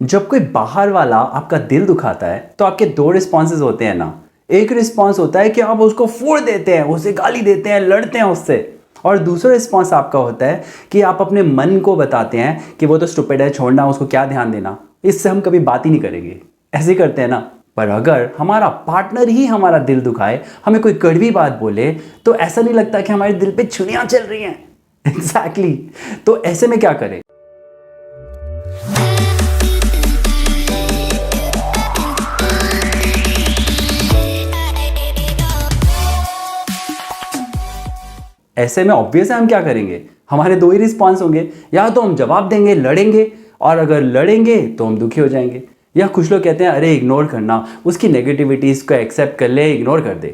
जब कोई बाहर वाला आपका दिल दुखाता है तो आपके दो रिस्पॉन्सेज होते हैं ना। एक रिस्पॉन्स होता है कि आप उसको फोड़ देते हैं, उसे गाली देते हैं, लड़ते हैं उससे। और दूसरा रिस्पॉन्स आपका होता है कि आप अपने मन को बताते हैं कि वो तो स्टूपिड है, छोड़ना, उसको क्या ध्यान देना, इससे हम कभी बात ही नहीं करेंगे। ऐसे करते हैं ना। पर अगर हमारा पार्टनर ही हमारा दिल दुखाए, हमें कोई कड़वी बात बोले, तो ऐसा नहीं लगता कि हमारे दिल पे छुरियां चल रही हैं। एग्जैक्टली। तो ऐसे में क्या करें? ऐसे में ऑब्वियस है हम क्या करेंगे, हमारे दो ही रिस्पॉन्स होंगे। या तो हम जवाब देंगे, लड़ेंगे, और अगर लड़ेंगे तो हम दुखी हो जाएंगे। या कुछ लोग कहते हैं अरे इग्नोर करना, उसकी नेगेटिविटीज को एक्सेप्ट कर ले, इग्नोर कर दे।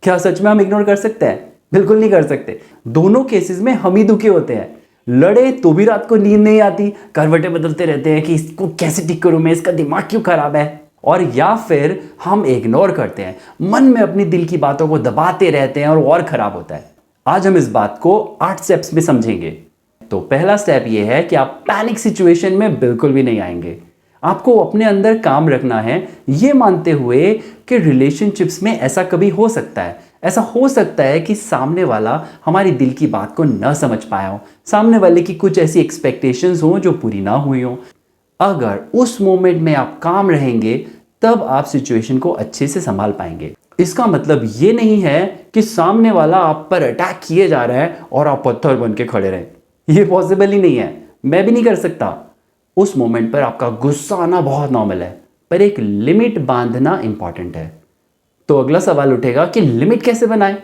क्या सच में हम इग्नोर कर सकते हैं? बिल्कुल नहीं कर सकते। दोनों केसेस में हम ही दुखी होते हैं। लड़े तो भी रात को नींद नहीं आती, करवटें बदलते रहते हैं कि इसको कैसे ठीक करूं मैं, इसका दिमाग क्यों खराब है। और या फिर हम इग्नोर करते हैं, मन में अपनी दिल की बातों को दबाते रहते हैं और खराब होता है। आज हम इस बात को 8 स्टेप्स में समझेंगे। तो पहला स्टेप ये है कि आप पैनिक सिचुएशन में बिल्कुल भी नहीं आएंगे। आपको अपने अंदर काम रखना है, ये मानते हुए कि रिलेशनशिप्स में ऐसा कभी हो सकता है। ऐसा हो सकता है कि सामने वाला हमारी दिल की बात को न समझ पाया हो, सामने वाले की कुछ ऐसी एक्सपेक्टेशंस हो जो पूरी ना हुई हो। अगर उस मोमेंट में आप काम रहेंगे, तब आप सिचुएशन को अच्छे से संभाल पाएंगे। इसका मतलब ये नहीं है कि सामने वाला आप पर अटैक किए जा रहा है और आप पत्थर बन के खड़े रहें। ये पॉसिबल ही नहीं है, मैं भी नहीं कर सकता। उस मोमेंट पर आपका गुस्सा आना बहुत नॉर्मल है, पर एक लिमिट बांधना इंपॉर्टेंट है। तो अगला सवाल उठेगा कि लिमिट कैसे बनाएं,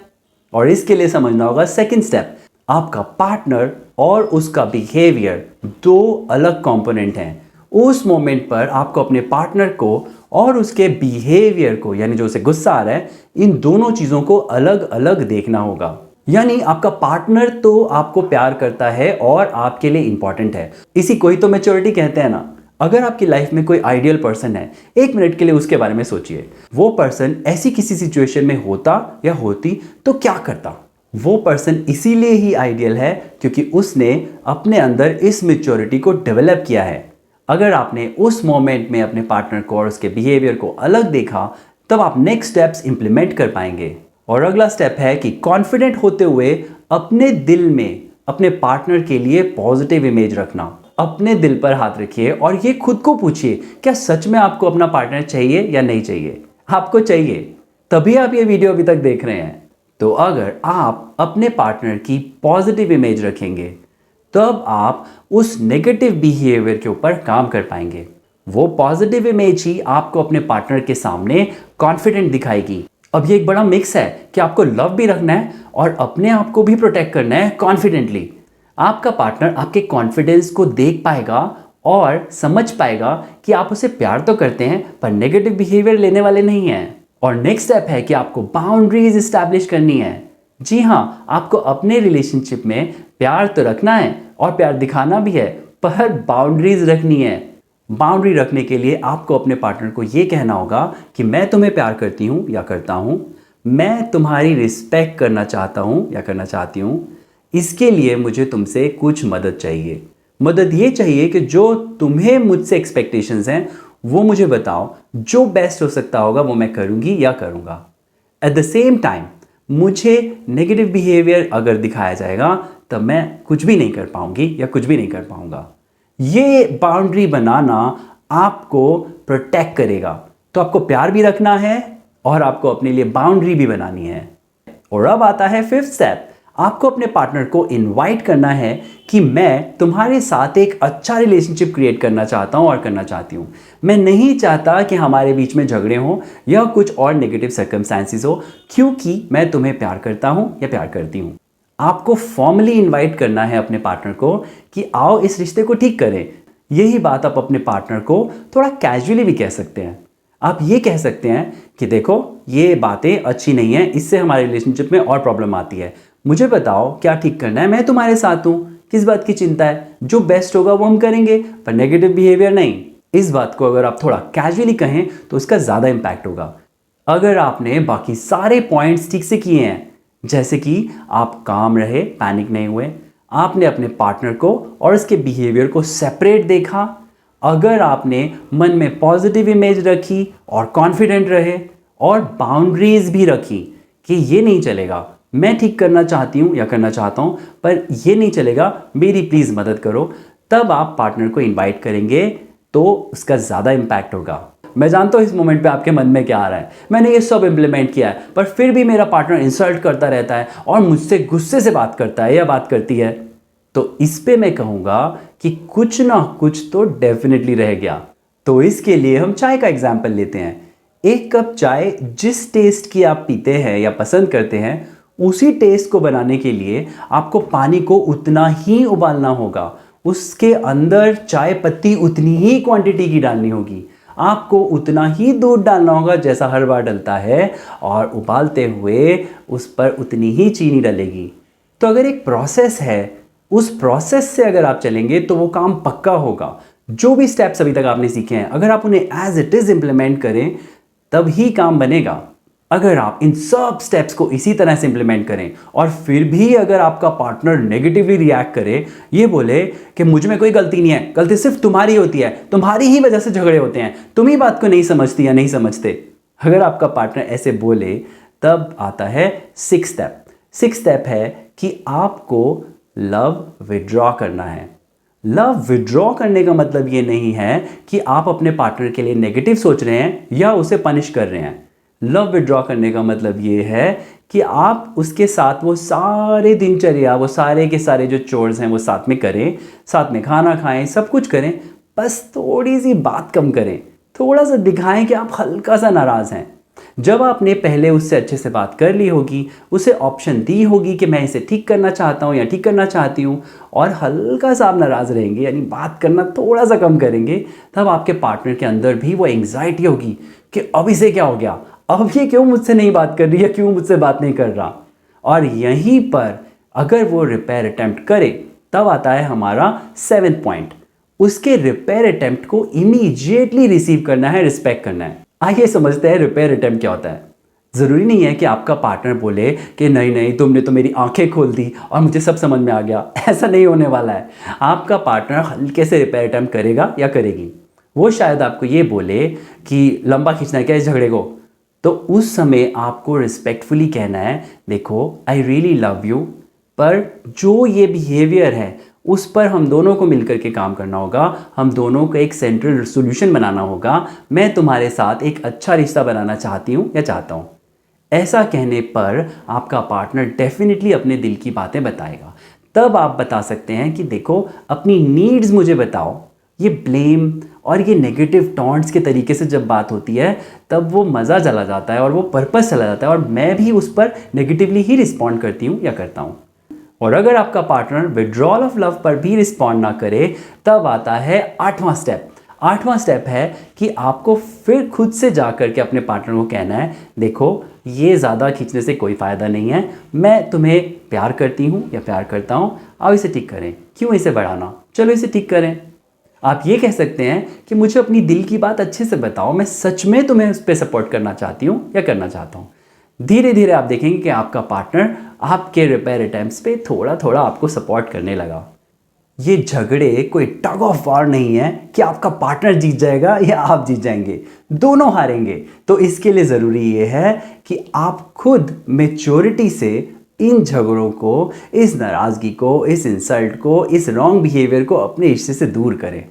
और इसके लिए समझना होगा सेकंड स्टेप। आपका पार्टनर और उसका बिहेवियर दो अलग कंपोनेंट हैं। उस मोमेंट पर आपको अपने पार्टनर को और उसके बिहेवियर को, यानी जो उसे गुस्सा आ रहा है, इन दोनों चीजों को अलग अलग देखना होगा। यानी आपका पार्टनर तो आपको प्यार करता है और आपके लिए इंपॉर्टेंट है, इसी को ही तो मैच्योरिटी कहते हैं ना। अगर आपकी लाइफ में कोई आइडियल पर्सन है, एक मिनट के लिए उसके बारे में सोचिए। वो पर्सन ऐसी किसी सिचुएशन में होता या होती तो क्या करता? वो पर्सन इसीलिए ही आइडियल है क्योंकि उसने अपने अंदर इस मैच्योरिटी को डेवलप किया है। अगर आपने उस मोमेंट में अपने पार्टनर को और उसके बिहेवियर को अलग देखा, तब आप नेक्स्ट स्टेप्स इंप्लीमेंट कर पाएंगे। और अगला स्टेप है कि कॉन्फिडेंट होते हुए अपने दिल में अपने पार्टनर के लिए पॉजिटिव इमेज रखना। अपने दिल पर हाथ रखिए और ये खुद को पूछिए, क्या सच में आपको अपना पार्टनर चाहिए या नहीं चाहिए? आपको चाहिए, तभी आप ये वीडियो अभी तक देख रहे हैं। तो अगर आप अपने पार्टनर की पॉजिटिव इमेज रखेंगे, तब आप उस नेगेटिव बिहेवियर के ऊपर काम कर पाएंगे। वो पॉजिटिव इमेज ही आपको अपने पार्टनर के सामने कॉन्फिडेंट दिखाएगी। अब ये एक बड़ा मिक्स है कि आपको लव भी रखना है और अपने आप को भी प्रोटेक्ट करना है कॉन्फिडेंटली। आपका पार्टनर आपके कॉन्फिडेंस को देख पाएगा और समझ पाएगा कि आप उसे प्यार तो करते हैं पर नेगेटिव बिहेवियर लेने वाले नहीं हैं। और नेक्स्ट स्टेप है कि आपको बाउंड्रीज एस्टैब्लिश करनी है। जी हाँ, आपको अपने रिलेशनशिप में प्यार तो रखना है और प्यार दिखाना भी है, पर बाउंड्रीज रखनी है। बाउंड्री रखने के लिए आपको अपने पार्टनर को यह कहना होगा कि मैं तुम्हें प्यार करती हूँ या करता हूँ, मैं तुम्हारी रिस्पेक्ट करना चाहता हूँ या करना चाहती हूँ, इसके लिए मुझे तुमसे कुछ मदद चाहिए। मदद ये चाहिए कि जो तुम्हें मुझसे एक्सपेक्टेशंस हैं वो मुझे बताओ, जो बेस्ट हो सकता होगा वो मैं करूँगी या करूँगा। एट द सेम टाइम मुझे नेगेटिव बिहेवियर अगर दिखाया जाएगा तब मैं कुछ भी नहीं कर पाऊंगी या कुछ भी नहीं कर पाऊंगा। ये बाउंड्री बनाना आपको प्रोटेक्ट करेगा। तो आपको प्यार भी रखना है और आपको अपने लिए बाउंड्री भी बनानी है। और अब आता है फिफ्थ स्टेप। आपको अपने पार्टनर को इनवाइट करना है कि मैं तुम्हारे साथ एक अच्छा रिलेशनशिप क्रिएट करना चाहता हूं और करना चाहती हूं। मैं नहीं चाहता कि हमारे बीच में झगड़े हों या कुछ और नेगेटिव सर्कमस्टेंसेस हो, क्योंकि मैं तुम्हें प्यार करता हूं या प्यार करती हूं। आपको फॉर्मली इनवाइट करना है अपने पार्टनर को कि आओ इस रिश्ते को ठीक करें। यही बात आप अपने पार्टनर को थोड़ा कैजुअली भी कह सकते हैं। आप ये कह सकते हैं कि देखो ये बातें अच्छी नहीं है, इससे हमारे रिलेशनशिप में और प्रॉब्लम आती है, मुझे बताओ क्या ठीक करना है, मैं तुम्हारे साथ हूं, किस बात की चिंता है, जो बेस्ट होगा वो हम करेंगे, पर नेगेटिव बिहेवियर नहीं। इस बात को अगर आप थोड़ा कैजुअली कहें तो इसका ज्यादा इंपैक्ट होगा। अगर आपने बाकी सारे पॉइंट्स ठीक से किए हैं, जैसे कि आप काम रहे, पैनिक नहीं हुए, आपने अपने पार्टनर को और उसके बिहेवियर को सेपरेट देखा, अगर आपने मन में पॉजिटिव इमेज रखी और कॉन्फिडेंट रहे और बाउंड्रीज भी रखी कि ये नहीं चलेगा, मैं ठीक करना चाहती हूँ या करना चाहता हूँ, पर ये नहीं चलेगा, मेरी प्लीज़ मदद करो, तब आप पार्टनर को इनवाइट करेंगे तो उसका ज़्यादा इम्पैक्ट होगा। मैं जानता हूँ इस मोमेंट पे आपके मन में क्या आ रहा है, मैंने ये सब इम्प्लीमेंट किया है पर फिर भी मेरा पार्टनर इंसल्ट करता रहता है और मुझसे गुस्से से बात करता है या बात करती है। तो इस पे मैं कहूँगा कि कुछ ना कुछ तो डेफिनेटली रह गया। तो इसके लिए हम चाय का एग्जाम्पल लेते हैं। एक कप चाय जिस टेस्ट की आप पीते हैं या पसंद करते हैं, उसी टेस्ट को बनाने के लिए आपको पानी को उतना ही उबालना होगा, उसके अंदर चाय पत्ती उतनी ही क्वांटिटी की डालनी होगी, आपको उतना ही दूध डालना होगा जैसा हर बार डलता है, और उबालते हुए उस पर उतनी ही चीनी डलेगी। तो अगर एक प्रोसेस है, उस प्रोसेस से अगर आप चलेंगे तो वो काम पक्का होगा। जो भी स्टेप्स अभी तक आपने सीखे हैं, अगर आप उन्हें एज इट इज़ इम्प्लीमेंट करें तब ही काम बनेगा। अगर आप इन सब स्टेप्स को इसी तरह से इंप्लीमेंट करें और फिर भी अगर आपका पार्टनर नेगेटिवली रिएक्ट करे, ये बोले कि मुझ में कोई गलती नहीं है, गलती सिर्फ तुम्हारी होती है, तुम्हारी ही वजह से झगड़े होते हैं, तुम ही बात को नहीं समझती या नहीं समझते, अगर आपका पार्टनर ऐसे बोले, तब आता है सिक्स्थ स्टेप। सिक्स्थ स्टेप है कि आपको लव विड्रॉ करना है। लव विड्रॉ करने का मतलब ये नहीं है कि आप अपने पार्टनर के लिए नेगेटिव सोच रहे हैं या उसे पनिश कर रहे हैं। लव विड्रॉ करने का मतलब ये है कि आप उसके साथ वो सारे दिनचर्या, वो सारे के सारे जो चोर्स हैं वो साथ में करें, साथ में खाना खाएं, सब कुछ करें, बस थोड़ी सी बात कम करें, थोड़ा सा दिखाएं कि आप हल्का सा नाराज़ हैं। जब आपने पहले उससे अच्छे से बात कर ली होगी, उसे ऑप्शन दी होगी कि मैं इसे ठीक करना चाहता हूँ या ठीक करना चाहती हूँ, और हल्का सा आप नाराज़ रहेंगे, यानी बात करना थोड़ा सा कम करेंगे, तब आपके पार्टनर के अंदर भी वो एंग्जाइटी होगी कि अब इसे क्या हो गया, अब ये क्यों मुझसे नहीं बात कर रही है, क्यों मुझसे बात नहीं कर रहा। और यहीं पर अगर वो रिपेयर अटेम्प्ट करे, तब आता है हमारा 7th पॉइंट। उसके रिपेयर अटेम्प्ट को इमीडिएटली रिसीव करना है, रिस्पेक्ट करना है। आइए समझते हैं रिपेयर अटेम्प्ट क्या होता है। ज़रूरी नहीं है कि आपका पार्टनर बोले कि नहीं नहीं तुमने तो मेरी आंखें खोल दी और मुझे सब समझ में आ गया, ऐसा नहीं होने वाला है। आपका पार्टनर हल्के से रिपेयर अटेम्प्ट करेगा या करेगी। वो शायद आपको ये बोले कि लंबा खींचना है क्या इस झगड़े को, तो उस समय आपको रिस्पेक्टफुली कहना है, देखो आई रियली लव यू, पर जो ये बिहेवियर है उस पर हम दोनों को मिलकर के काम करना होगा, हम दोनों को एक सेंट्रल सोल्यूशन बनाना होगा, मैं तुम्हारे साथ एक अच्छा रिश्ता बनाना चाहती हूँ या चाहता हूँ। ऐसा कहने पर आपका पार्टनर डेफिनेटली अपने दिल की बातें बताएगा। तब आप बता सकते हैं कि देखो अपनी नीड्स मुझे बताओ। ये ब्लेम और ये नेगेटिव टॉन्ट्स के तरीके से जब बात होती है, तब वो मज़ा चला जाता है और वो पर्पस चला जाता है, और मैं भी उस पर नेगेटिवली ही रिस्पॉन्ड करती हूँ या करता हूँ। और अगर आपका पार्टनर विड्रॉल ऑफ लव पर भी रिस्पॉन्ड ना करे, तब आता है 8वां स्टेप। 8वां स्टेप है कि आपको फिर खुद से जा कर के अपने पार्टनर को कहना है, देखो ये ज़्यादा खींचने से कोई फ़ायदा नहीं है, मैं तुम्हें प्यार करती हूँ या प्यार करता हूँ, अब इसे ठीक करें, क्यों इसे बढ़ाना, चलो इसे ठीक करें। आप ये कह सकते हैं कि मुझे अपनी दिल की बात अच्छे से बताओ, मैं सच में तुम्हें उस पर सपोर्ट करना चाहती हूँ या करना चाहता हूँ। धीरे धीरे आप देखेंगे कि आपका पार्टनर आपके रिपेयर अटेम्प्ट्स पे थोड़ा थोड़ा आपको सपोर्ट करने लगा। ये झगड़े कोई टग ऑफ वॉर नहीं है कि आपका पार्टनर जीत जाएगा या आप जीत जाएंगे, दोनों हारेंगे। तो इसके लिए ज़रूरी ये है कि आप खुद मैच्योरिटी से इन झगड़ों को, इस नाराज़गी को, इस इंसल्ट को, इस रॉन्ग बिहेवियर को अपने रिश्ते से दूर करें।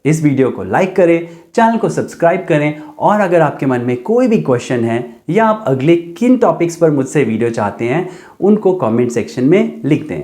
इस वीडियो को लाइक करें, चैनल को सब्सक्राइब करें, और अगर आपके मन में कोई भी क्वेश्चन है या आप अगले किन टॉपिक्स पर मुझसे वीडियो चाहते हैं, उनको कमेंट सेक्शन में लिख दें।